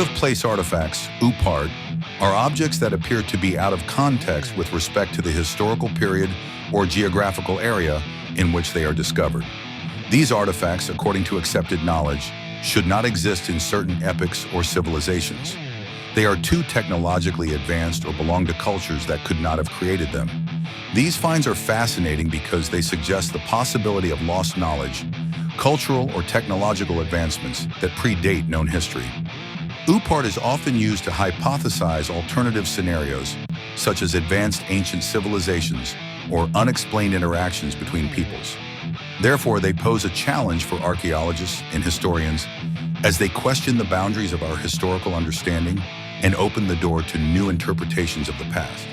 Out-of-place artifacts, 𝐸𝐴rt, are objects that appear to be out of context with respect to the historical period or geographical area in which they are discovered. These artifacts, according to accepted knowledge, should not exist in certain epochs or civilizations. They are too technologically advanced or belong to cultures that could not have created them. These finds are fascinating because they suggest the possibility of lost knowledge, cultural or technological advancements that predate known history. 𝐸𝐴rt is often used to hypothesize alternative scenarios, such as advanced ancient civilizations or unexplained interactions between peoples. Therefore, they pose a challenge for archaeologists and historians as they question the boundaries of our historical understanding and open the door to new interpretations of the past.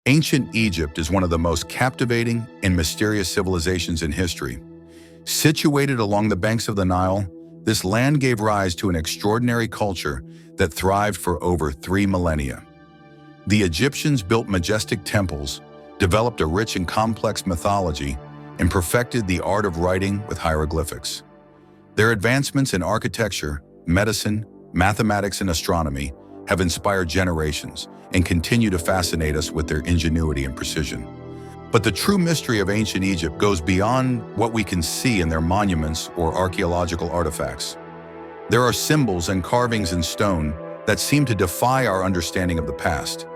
Ancient Egypt is one of the most captivating and mysterious civilizations in history. Situated along the banks of the Nile, this land gave rise to an extraordinary culture that thrived for over 3 millennia. The Egyptians built majestic temples, developed a rich and complex mythology, and perfected the art of writing with hieroglyphics. Their advancements in architecture, medicine, mathematics, and astronomy have inspired generations and continue to fascinate us with their ingenuity and precision. But the true mystery of ancient Egypt goes beyond what we can see in their monuments or archaeological artifacts. There are symbols and carvings in stone that seem to defy our understanding of the past,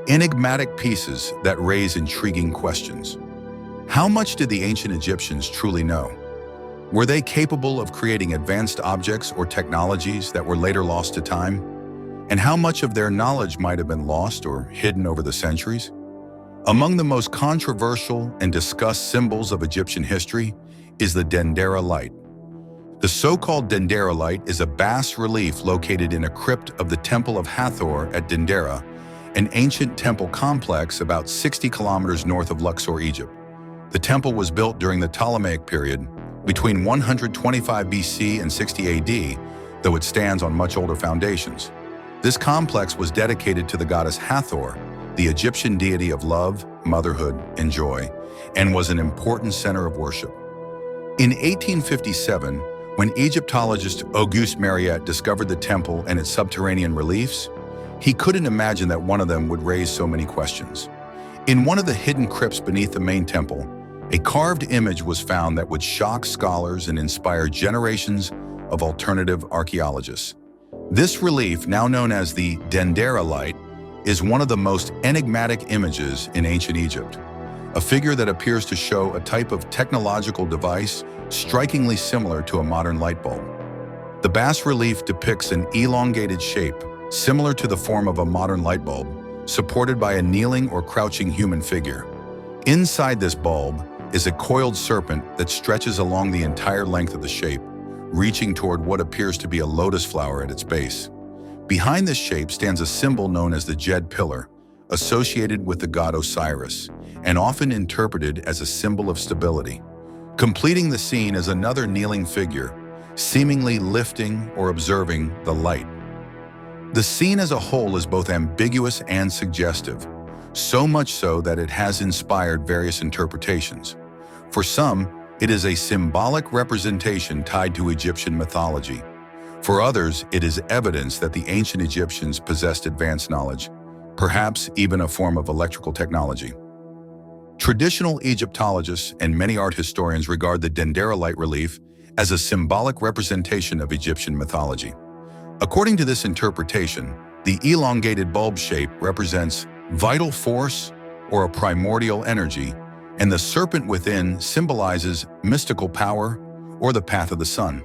enigmatic pieces that raise intriguing questions. How much did the ancient Egyptians truly know? Were they capable of creating advanced objects or technologies that were later lost to time? And how much of their knowledge might have been lost or hidden over the centuries? Among the most controversial and discussed symbols of Egyptian history is the Dendera Light. The so-called Dendera Light is a bas-relief located in a crypt of the Temple of Hathor at Dendera, an ancient temple complex about 60 kilometers north of Luxor, Egypt. The temple was built during the Ptolemaic period, between 125 BC and 60 AD, though it stands on much older foundations. This complex was dedicated to the goddess Hathor, the Egyptian deity of love, motherhood, and joy, and was an important center of worship. In 1857, when Egyptologist Auguste Mariette discovered the temple and its subterranean reliefs, he couldn't imagine that one of them would raise so many questions. In one of the hidden crypts beneath the main temple, a carved image was found that would shock scholars and inspire generations of alternative archaeologists. This relief, now known as the Dendera Light, is one of the most enigmatic images in ancient Egypt, a figure that appears to show a type of technological device strikingly similar to a modern light bulb. The bas-relief depicts an elongated shape, similar to the form of a modern light bulb, supported by a kneeling or crouching human figure. Inside this bulb is a coiled serpent that stretches along the entire length of the shape, reaching toward what appears to be a lotus flower at its base. Behind this shape stands a symbol known as the Djed pillar, associated with the god Osiris, and often interpreted as a symbol of stability. Completing the scene is another kneeling figure, seemingly lifting or observing the light. The scene as a whole is both ambiguous and suggestive, so much so that it has inspired various interpretations. For some, it is a symbolic representation tied to Egyptian mythology. For others, it is evidence that the ancient Egyptians possessed advanced knowledge, perhaps even a form of electrical technology. Traditional Egyptologists and many art historians regard the Dendera Light relief as a symbolic representation of Egyptian mythology. According to this interpretation, the elongated bulb shape represents vital force or a primordial energy, and the serpent within symbolizes mystical power or the path of the sun.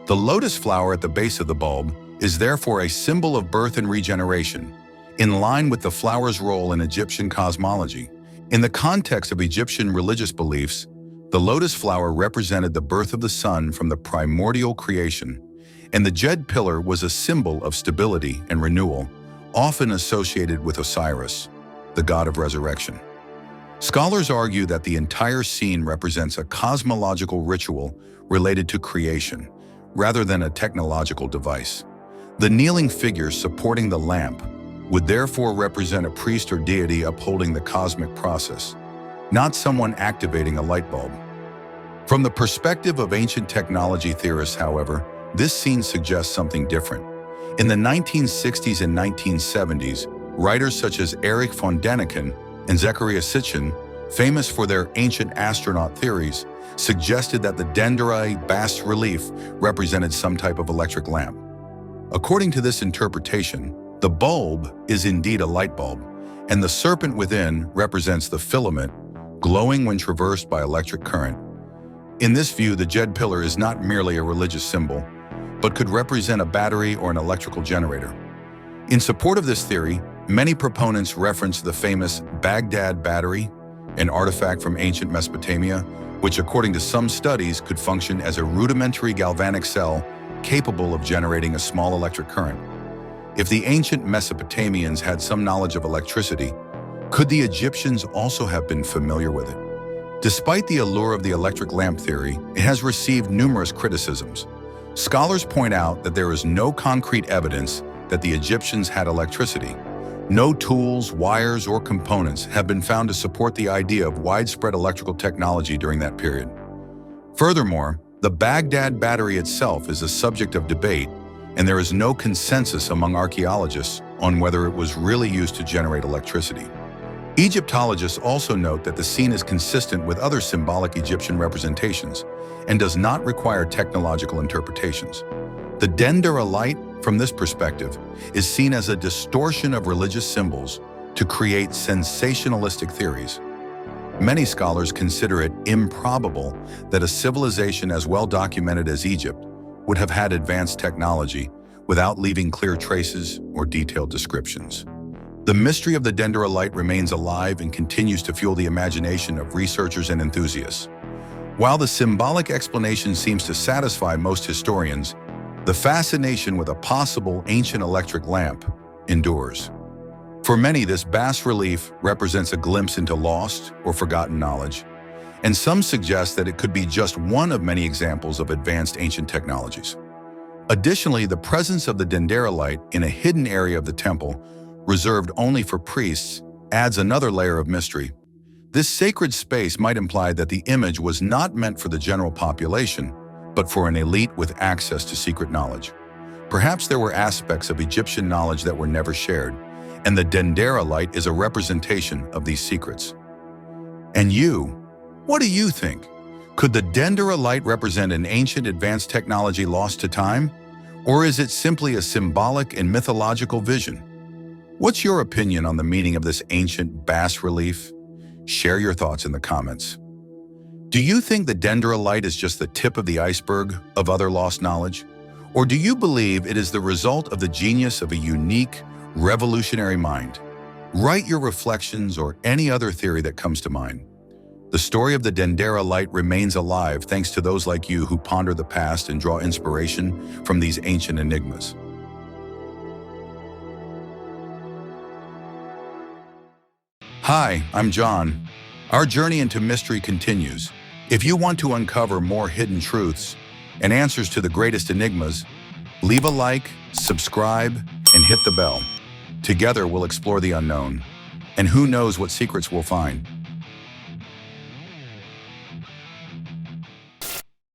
The lotus flower at the base of the bulb is therefore a symbol of birth and regeneration, in line with the flower's role in Egyptian cosmology. In the context of Egyptian religious beliefs, the lotus flower represented the birth of the sun from the primordial creation, and the Djed pillar was a symbol of stability and renewal, often associated with Osiris, the god of resurrection. Scholars argue that the entire scene represents a cosmological ritual related to creation, rather than a technological device. The kneeling figure supporting the lamp would therefore represent a priest or deity upholding the cosmic process, not someone activating a light bulb. From the perspective of ancient technology theorists, however, this scene suggests something different. In the 1960s and 1970s, writers such as Erich von Däniken and 𝐬𝐿, famous for their ancient astronaut theories, suggested that the Dendera bas-relief represented some type of electric lamp. According to this interpretation, the bulb is indeed a light bulb, and the serpent within represents the filament, glowing when traversed by electric current. In this view, the Djed pillar is not merely a religious symbol, but could represent a battery or an electrical generator. In support of this theory, many proponents reference the famous Baghdad battery, an artifact from ancient Mesopotamia, which according to some studies could function as a rudimentary galvanic cell capable of generating a small electric current. If the ancient Mesopotamians had some knowledge of electricity, could the Egyptians also have been familiar with it? Despite the allure of the electric lamp theory, it has received numerous criticisms. Scholars point out that there is no concrete evidence that the Egyptians had electricity. No tools, wires, or components have been found to support the idea of widespread electrical technology during that period. Furthermore, the Baghdad battery itself is a subject of debate, and there is no consensus among archaeologists on whether it was really used to generate electricity. Egyptologists also note that the scene is consistent with other symbolic Egyptian representations and does not require technological interpretations. The Dendera Light, from this perspective, is seen as a distortion of religious symbols to create sensationalistic theories. Many scholars consider it improbable that a civilization as well documented as Egypt would have had advanced technology without leaving clear traces or detailed descriptions. The mystery of the Dendera Light remains alive and continues to fuel the imagination of researchers and enthusiasts. While the symbolic explanation seems to satisfy most historians, the fascination with a possible ancient electric lamp endures. For many, this bas-relief represents a glimpse into lost or forgotten knowledge, and some suggest that it could be just one of many examples of advanced ancient technologies. Additionally, the presence of the Dendera Light in a hidden area of the temple, reserved only for priests, adds another layer of mystery. This sacred space might imply that the image was not meant for the general population, but for an elite with access to secret knowledge. Perhaps there were aspects of Egyptian knowledge that were never shared, and the Dendera Light is a representation of these secrets. And you, what do you think? Could the Dendera Light represent an ancient advanced technology lost to time? Or is it simply a symbolic and mythological vision? What's your opinion on the meaning of this ancient bas-relief? Share your thoughts in the comments. Do you think the Dendera Light is just the tip of the iceberg of other lost knowledge? Or do you believe it is the result of the genius of a unique, revolutionary mind? Write your reflections or any other theory that comes to mind. The story of the Dendera Light remains alive thanks to those like you who ponder the past and draw inspiration from these ancient enigmas. Hi, I'm John. Our journey into mystery continues. If you want to uncover more hidden truths and answers to the greatest enigmas, leave a like, subscribe, and hit the bell. Together we'll explore the unknown, and who knows what secrets we'll find.